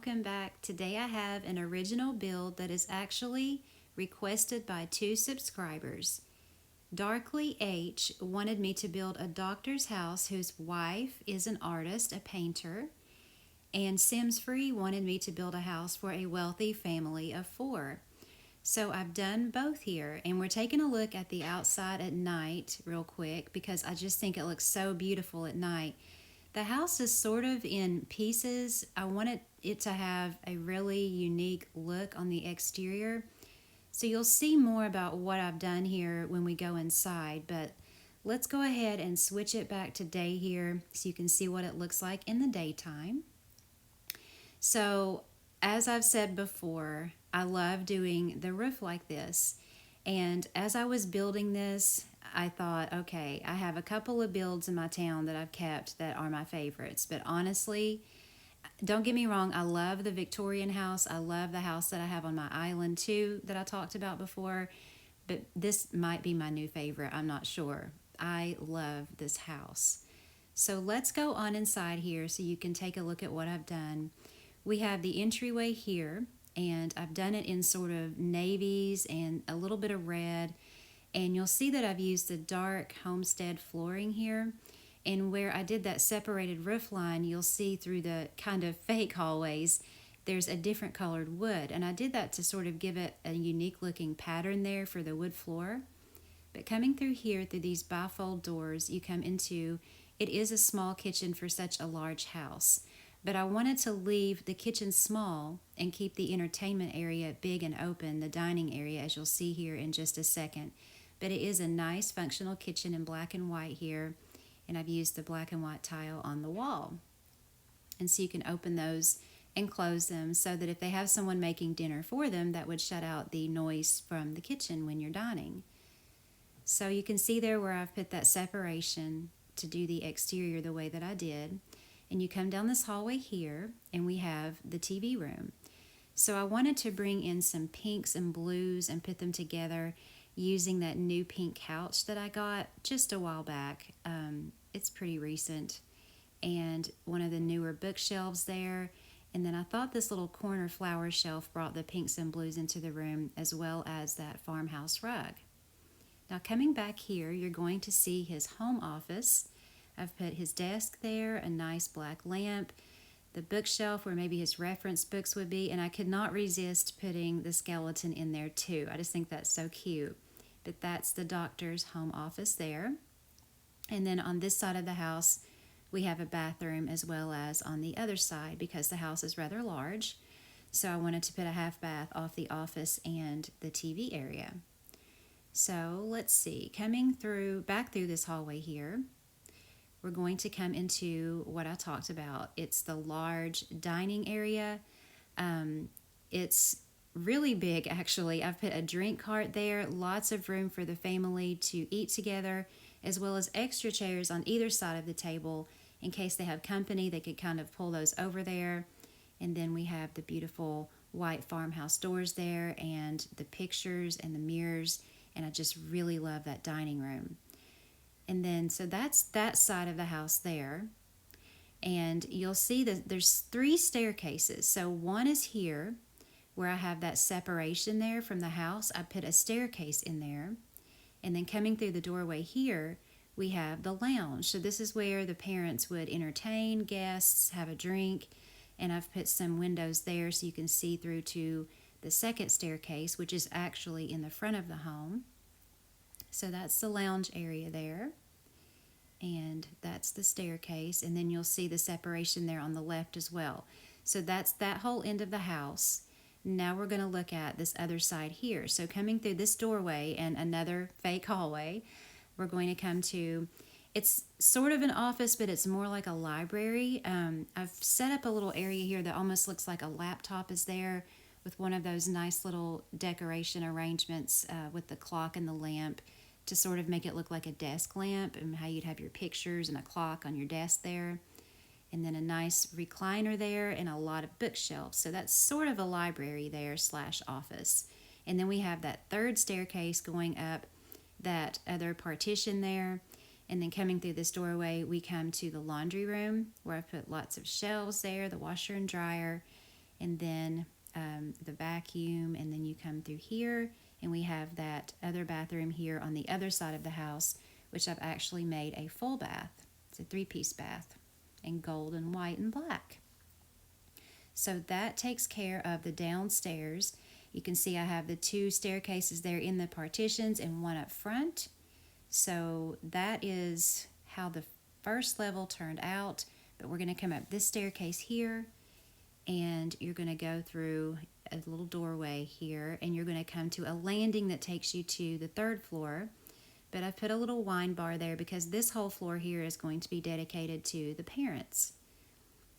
welcome back. Today I have an original build that is actually requested by 2 subscribers. Darkly H wanted me to build a doctor's house whose wife is an artist, a painter, and Sims Free wanted me to build a house for a wealthy family of 4. So I've done both here, and we're taking a look at the outside at night real quick because I just think it looks so beautiful at night. The house is sort of in pieces. I wanted it to have a really unique look on the exterior. So you'll see more about what I've done here when we go inside, but let's go ahead and switch it back to day here so you can see what it looks like in the daytime. So as I've said before, I love doing the roof like this. And as I was building this, I thought, okay, I have a couple of builds in my town that I've kept that are my favorites. But honestly, don't get me wrong, I love the Victorian house. I love the house that I have on my island too that I talked about before. But this might be my new favorite. I'm not sure. I love this house. So let's go on inside here so you can take a look at what I've done. We have the entryway here, and I've done it in sort of navies and a little bit of red. And you'll see that I've used the dark homestead flooring here. And where I did that separated roof line, you'll see through the kind of fake hallways, there's a different colored wood. And I did that to sort of give it a unique looking pattern there for the wood floor. But coming through here, through these bifold doors, you come into, it is a small kitchen for such a large house. But I wanted to leave the kitchen small and keep the entertainment area big and open, the dining area, as you'll see here in just a second. But it is a nice functional kitchen in black and white here, and I've used the black and white tile on the wall. And so you can open those and close them so that if they have someone making dinner for them, that would shut out the noise from the kitchen when you're dining. So you can see there where I've put that separation to do the exterior the way that I did. And you come down this hallway here, and we have the TV room. So I wanted to bring in some pinks and blues and put them together using that new pink couch that I got just a while back. It's pretty recent. And one of the newer bookshelves there. And then I thought this little corner flower shelf brought the pinks and blues into the room, as well as that farmhouse rug. Now coming back here, you're going to see his home office. I've put his desk there, a nice black lamp, the bookshelf where maybe his reference books would be, and I could not resist putting the skeleton in there too. I just think that's so cute. But that's the doctor's home office there. And then on this side of the house, we have a bathroom as well as on the other side because the house is rather large. So I wanted to put a half bath off the office and the TV area. So let's see, coming through, back through this hallway here, we're going to come into what I talked about. It's the large dining area. It's really big, actually. I've put a drink cart there, lots of room for the family to eat together, as well as extra chairs on either side of the table. In case they have company, they could kind of pull those over there. And then we have the beautiful white farmhouse doors there and the pictures and the mirrors. And I just really love that dining room. And then, so that's that side of the house there. And you'll see that there's 3 staircases. So one is here where I have that separation there from the house. I put a staircase in there. And then coming through the doorway here, we have the lounge. So this is where the parents would entertain guests, have a drink. And I've put some windows there so you can see through to the second staircase, which is actually in the front of the home. So that's the lounge area there, and that's the staircase, and then you'll see the separation there on the left as well. So that's that whole end of the house. Now we're going to look at this other side here. So coming through this doorway and another fake hallway, we're going to come to, it's sort of an office, but it's more like a library. I've set up a little area here that almost looks like a laptop is there, with one of those nice little decoration arrangements with the clock and the lamp to sort of make it look like a desk lamp, and how you'd have your pictures and a clock on your desk there. And then a nice recliner there and a lot of bookshelves. So that's sort of a library there / office. And then we have that third staircase going up that other partition there. And then coming through this doorway, we come to the laundry room where I've put lots of shelves there, the washer and dryer. and then the vacuum, and then you come through here, and we have that other bathroom here on the other side of the house, which I've actually made a full bath. It's a 3-piece bath in gold and white and black. So that takes care of the downstairs. You can see I have the 2 staircases there in the partitions and one up front. So that is how the first level turned out. But we're going to come up this staircase here, and you're going to go through a little doorway here, and you're going to come to a landing that takes you to the 3rd floor. But I've put a little wine bar there because this whole floor here is going to be dedicated to the parents.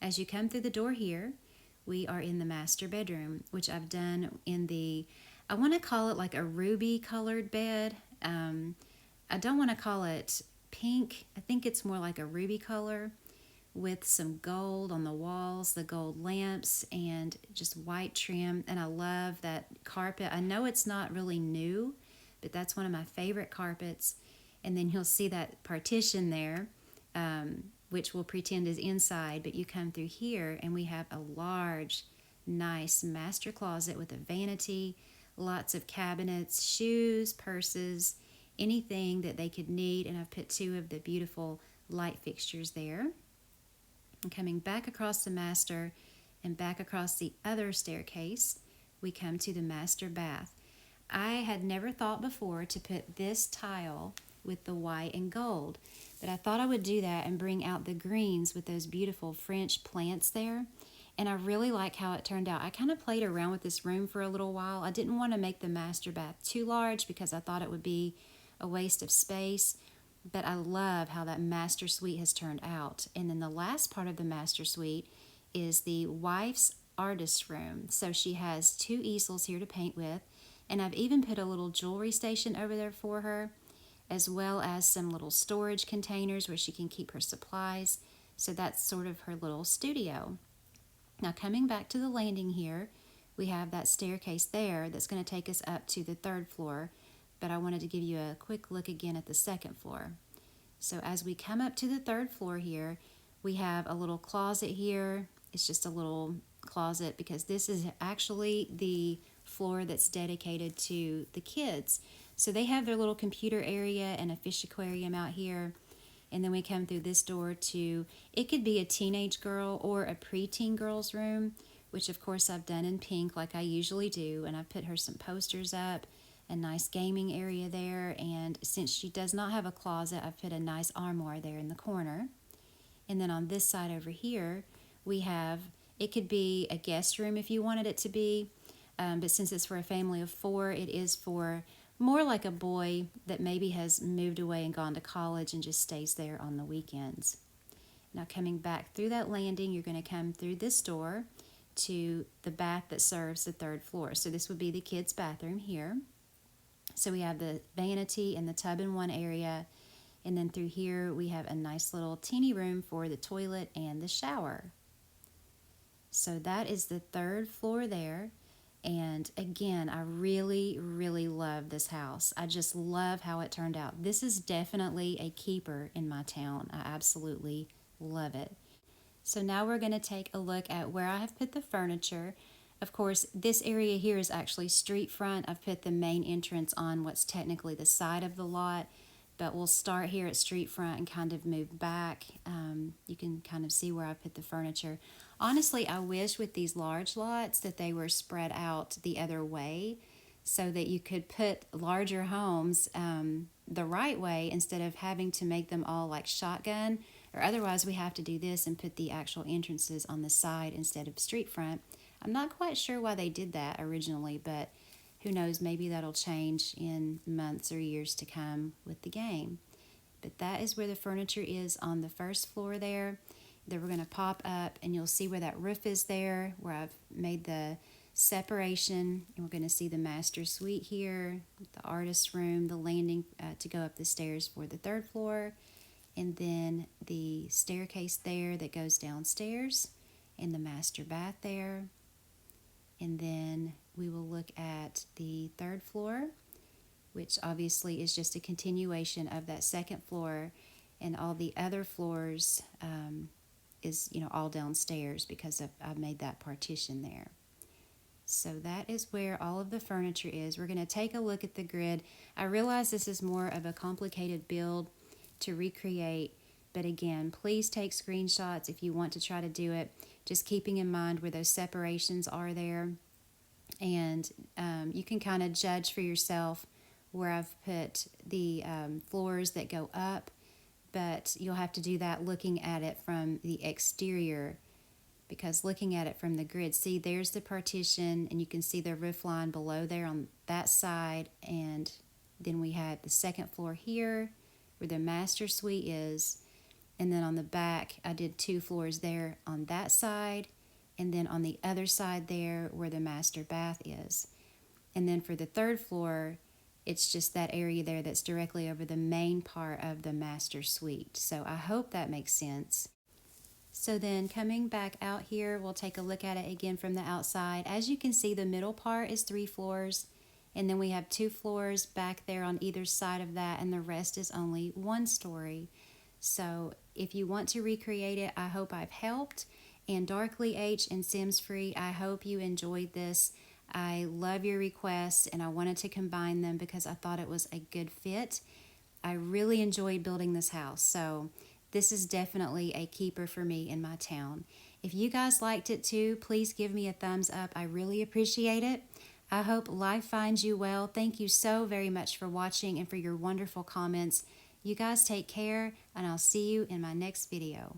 As you come through the door here, we are in the master bedroom, which I've done in the, I want to call it like a ruby colored bed. I don't want to call it pink. I think it's more like a ruby color with some gold on the walls, the gold lamps, and just white trim. And I love that carpet. I know it's not really new, but that's one of my favorite carpets. And then you'll see that partition there, which we'll pretend is inside, but you come through here and we have a large, nice master closet with a vanity, lots of cabinets, shoes, purses, anything that they could need. And I've put 2 of the beautiful light fixtures there. And coming back across the master and back across the other staircase, we come to the master bath. I had never thought before to put this tile with the white and gold, but I thought I would do that and bring out the greens with those beautiful French plants there. And I really like how it turned out. I kind of played around with this room for a little while. I didn't want to make the master bath too large because I thought it would be a waste of space, but I love how that master suite has turned out. And then the last part of the master suite is the wife's artist room. So she has 2 easels here to paint with, and I've even put a little jewelry station over there for her, as well as some little storage containers where she can keep her supplies. So that's sort of her little studio. Now coming back to the landing here, we have that staircase there that's going to take us up to the 3rd floor, but I wanted to give you a quick look again at the 2nd floor. So as we come up to the 3rd floor here, we have a little closet here. It's just a little closet because this is actually the floor that's dedicated to the kids. So they have their little computer area and a fish aquarium out here. And then we come through this door to, it could be a teenage girl or a preteen girl's room, which of course I've done in pink like I usually do. And I've put her some posters up, a nice gaming area there. And since she does not have a closet, I've put a nice armoire there in the corner. And then on this side over here, we have, it could be a guest room if you wanted it to be. But since it's for a family of 4, it is for more like a boy that maybe has moved away and gone to college and just stays there on the weekends. Now coming back through that landing, you're going to come through this door to the bath that serves the 3rd floor. So this would be the kids' bathroom here. So we have the vanity and the tub in one area, and then through here we have a nice little teeny room for the toilet and the shower. So that is the 3rd floor there. And again, I really, really love this house. I just love how it turned out. This is definitely a keeper in my town. I absolutely love it. So now we're going to take a look at where I have put the furniture. Of course, this area here is actually street front. I've put the main entrance on what's technically the side of the lot, but we'll start here at street front and kind of move back. You can kind of see where I put the furniture. Honestly, I wish with these large lots that they were spread out the other way so that you could put larger homes the right way instead of having to make them all like shotgun, or otherwise we have to do this and put the actual entrances on the side instead of street front. I'm not quite sure why they did that originally, but who knows, maybe that'll change in months or years to come with the game. But that is where the furniture is on the 1st floor there. Then we're going to pop up and you'll see where that roof is there, where I've made the separation. And we're going to see the master suite here, the artist room, the landing to go up the stairs for the 3rd floor, and then the staircase there that goes downstairs, and the master bath there. And then we will look at the 3rd floor, which obviously is just a continuation of that 2nd floor, and all the other floors is, all downstairs because I've made that partition there. So that is where all of the furniture is. We're going to take a look at the grid. I realize this is more of a complicated build to recreate, but again, please take screenshots if you want to try to do it, just keeping in mind where those separations are there. And you can kind of judge for yourself where I've put the floors that go up, but you'll have to do that looking at it from the exterior, because looking at it from the grid, see, there's the partition, and you can see the roof line below there on that side, and then we have the second floor here where the master suite is, and then on the back I did 2 floors there on that side, and then on the other side there where the master bath is. And then for the 3rd floor, it's just that area there that's directly over the main part of the master suite. So I hope that makes sense. So then coming back out here, we'll take a look at it again from the outside. As you can see, the middle part is 3 floors, and then we have 2 floors back there on either side of that, and the rest is only 1 story. So if you want to recreate it, I hope I've helped. And Darkly H and Sims Free, I hope you enjoyed this. I love your requests, and I wanted to combine them because I thought it was a good fit. I really enjoyed building this house, so this is definitely a keeper for me in my town. If you guys liked it too, please give me a thumbs up. I really appreciate it. I hope life finds you well. Thank you so very much for watching and for your wonderful comments. You guys take care, and I'll see you in my next video.